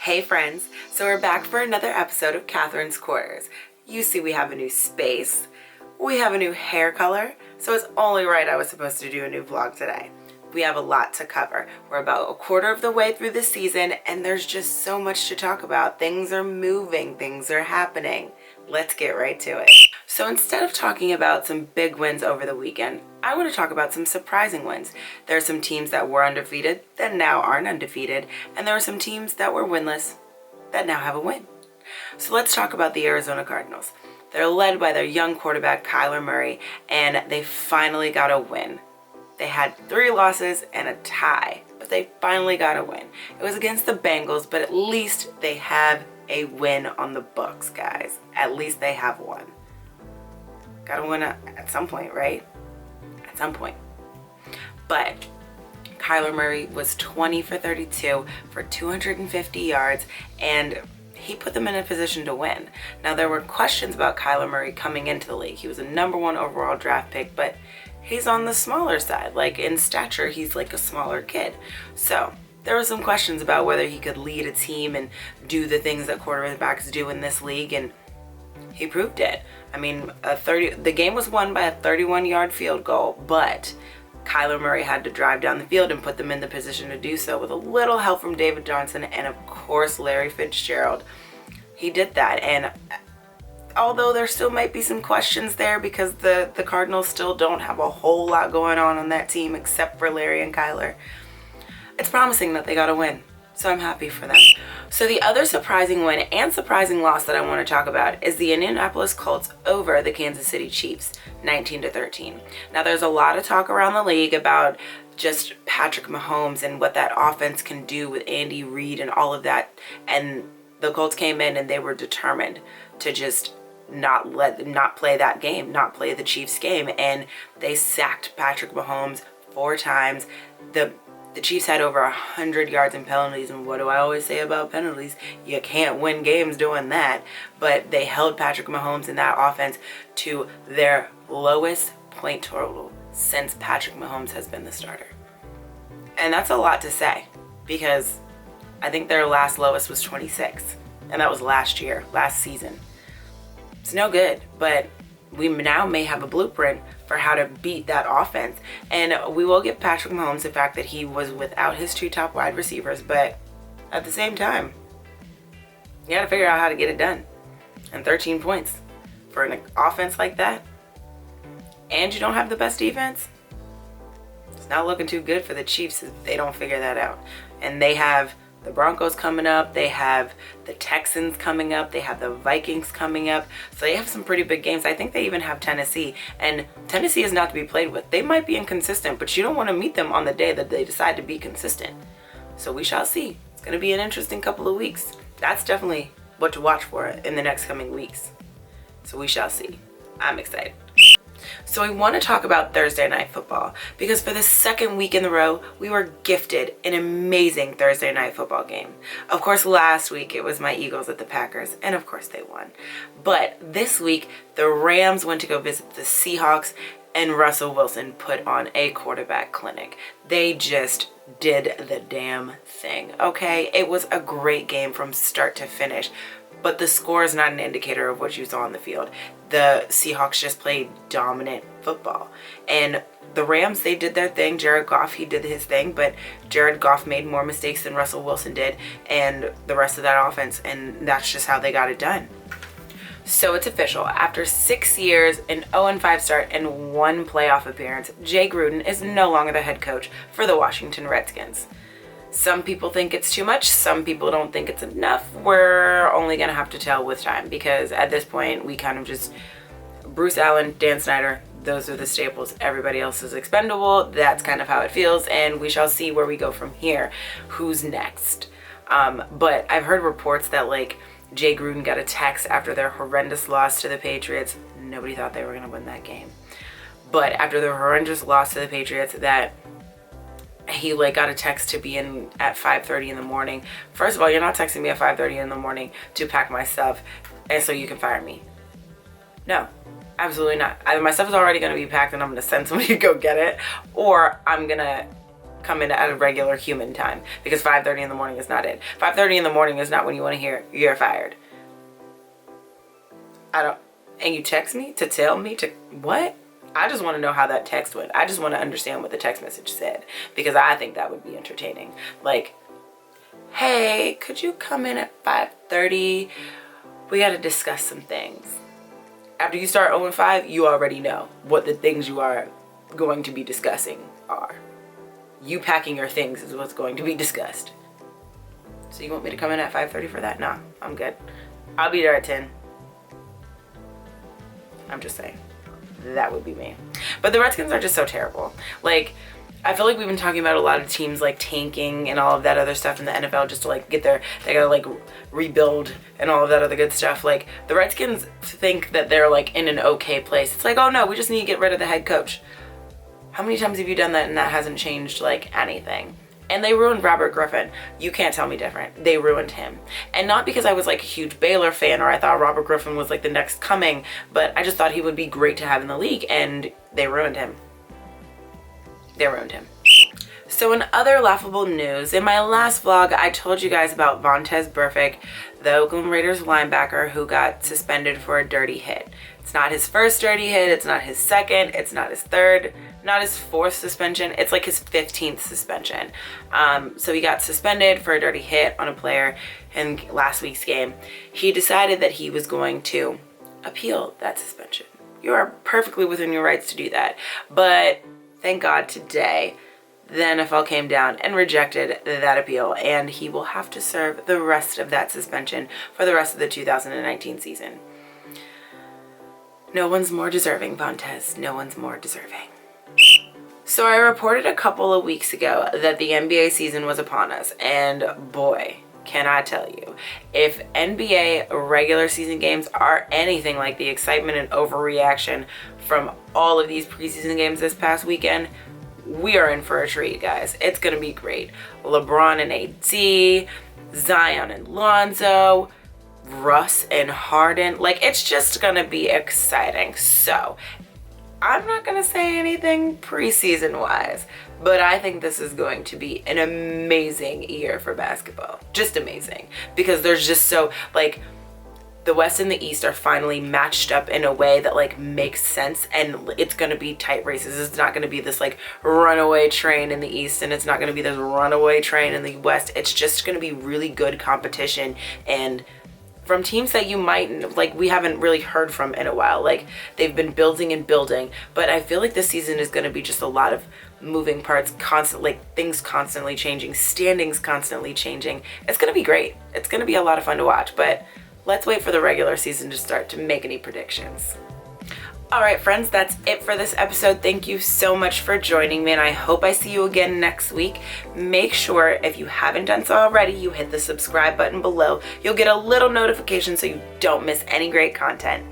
Hey friends, so we're back for another episode of Katherine's Quarters. You see we have a new space, we have a new hair color, so it's only right I was supposed to do a new vlog today. We have a lot to cover. We're about a quarter of the way through the season and there's just so much to talk about. Things are moving, things are happening. Let's get right to it. So instead of talking about some big wins over the weekend, I want to talk about some surprising wins. There are some teams that were undefeated that now aren't undefeated, and there are some teams that were winless that now have a win. So let's talk about the Arizona Cardinals. They're led by their young quarterback, Kyler Murray, and they finally got a win. They had 3 losses and a tie, but they finally got a win. It was against the Bengals, but at least they have a win on the books, guys. At least they have one. Gotta win at some point, right? At some point. But Kyler Murray was 20 for 32 for 250 yards, and he put them in a position to win. Now, there were questions about Kyler Murray coming into the league. He was a #1 overall draft pick, but he's on the smaller side. Like, in stature, he's like a smaller kid. So there were some questions about whether he could lead a team and do the things that quarterbacks do in this league, and he proved it. I mean, the game was won by a 31-yard field goal, but Kyler Murray had to drive down the field and put them in the position to do so with a little help from David Johnson and, of course, Larry Fitzgerald. He did that, and although there still might be some questions there because the Cardinals still don't have a whole lot going on that team except for Larry and Kyler, it's promising that they got a win, so I'm happy for them. So the other surprising win and surprising loss that I want to talk about is the Indianapolis Colts over the Kansas City Chiefs, 19-13. Now, there's a lot of talk around the league about just Patrick Mahomes and what that offense can do with Andy Reid and all of that, and the Colts came in and they were determined to just not play that game, not play the Chiefs game, and they sacked Patrick Mahomes 4 times. The Chiefs had over 100 yards in penalties, and what do I always say about penalties? You can't win games doing that. But they held Patrick Mahomes in that offense to their lowest point total since Patrick Mahomes has been the starter. And that's a lot to say, because I think their last lowest was 26, and that was last season. It's no good, but we now may have a blueprint for how to beat that offense. And we will give Patrick Mahomes the fact that he was without his 2 top wide receivers, but at the same time, you gotta figure out how to get it done. And 13 points for an offense like that, and you don't have the best defense, it's not looking too good for the Chiefs if they don't figure that out. And they have the Broncos coming up, they have the Texans coming up, they have the Vikings coming up, so they have some pretty big games. I think they even have Tennessee, and Tennessee is not to be played with. They might be inconsistent, but you don't want to meet them on the day that they decide to be consistent. So we shall see. It's going to be an interesting couple of weeks. That's definitely what to watch for in the next coming weeks. So we shall see. I'm excited. So I want to talk about Thursday Night Football because for the second week in a row, we were gifted an amazing Thursday Night Football game. Of course, last week it was my Eagles at the Packers, and of course they won. But this week, the Rams went to go visit the Seahawks, and Russell Wilson put on a quarterback clinic. They just did the damn thing, okay? It was a great game from start to finish, but the score is not an indicator of what you saw on the field. The Seahawks just played dominant football. And the Rams, they did their thing. Jared Goff, he did his thing, but Jared Goff made more mistakes than Russell Wilson did and the rest of that offense, and that's just how they got it done. So it's official. After 6 years, an 0-5 start, and 1 playoff appearance, Jay Gruden is no longer the head coach for the Washington Redskins. Some people think it's too much. Some people don't think it's enough. We're only going to have to tell with time because at this point, we kind of just, Bruce Allen, Dan Snyder, those are the staples. Everybody else is expendable. That's kind of how it feels, and we shall see where we go from here. Who's next? But I've heard reports that, like, Jay Gruden got a text after their horrendous loss to the Patriots. Nobody thought they were going to win that game. But after their horrendous loss to the Patriots, that he got a text to be in at 5:30 in the morning. First of all, you're not texting me at 5:30 in the morning to pack my stuff and so you can fire me. No, absolutely not. Either my stuff is already going to be packed and I'm going to send somebody to go get it, or I'm going to come in at a regular human time, because 5:30 in the morning is not it. 5:30 in the morning is not when you want to hear you're fired. And you text me to tell me to what? I just want to know how that text went. I just want to understand what the text message said, because I think that would be entertaining. Like, hey, could you come in at 5:30? We got to discuss some things. After you start 0-5, you already know what the things you are going to be discussing are. You packing your things is what's going to be discussed. So you want me to come in at 5:30 for that? Nah, I'm good. I'll be there at 10. I'm just saying. That would be me. But the Redskins are just so terrible. Like, I feel like we've been talking about a lot of teams like tanking and all of that other stuff in the NFL just to like get their, they gotta like rebuild and all of that other good stuff. Like, the Redskins think that they're like in an okay place. It's like, oh no, we just need to get rid of the head coach. How many times have you done that and that hasn't changed like anything? And they ruined Robert Griffin. You can't tell me different. They ruined him. And not because I was like a huge Baylor fan or I thought Robert Griffin was like the next coming, but I just thought he would be great to have in the league, and they ruined him. They ruined him. So in other laughable news, in my last vlog, I told you guys about Vontaze Burfict, the Oakland Raiders linebacker who got suspended for a dirty hit. It's not his first dirty hit, it's not his second, it's not his third, not his fourth suspension, it's like his 15th suspension. So he got suspended for a dirty hit on a player in last week's game. He decided that he was going to appeal that suspension. You are perfectly within your rights to do that. But thank God today, the NFL came down and rejected that appeal, and he will have to serve the rest of that suspension for the rest of the 2019 season. No one's more deserving, Vontaze. No one's more deserving. So I reported a couple of weeks ago that the NBA season was upon us, and boy, can I tell you, if NBA regular season games are anything like the excitement and overreaction from all of these preseason games this past weekend, we are in for a treat, guys. It's gonna be great. LeBron and AD, Zion and Lonzo, Russ and Harden. Like, it's just gonna be exciting. So I'm not gonna say anything preseason wise, but I think this is going to be an amazing year for basketball. Just amazing, because there's just so, like, the West and the East are finally matched up in a way that like makes sense, and it's gonna be tight races. It's not gonna be this like runaway train in the East, and it's not gonna be this runaway train in the West. It's just gonna be really good competition, and from teams that you might, like, we haven't really heard from in a while. Like, they've been building and building, but I feel like this season is gonna be just a lot of moving parts, things constantly changing, standings constantly changing. It's gonna be great. It's gonna be a lot of fun to watch, but let's wait for the regular season to start to make any predictions. All right, friends, that's it for this episode. Thank you so much for joining me, and I hope I see you again next week. Make sure, if you haven't done so already, you hit the subscribe button below. You'll get a little notification so you don't miss any great content.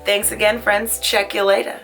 Thanks again, friends. Check you later.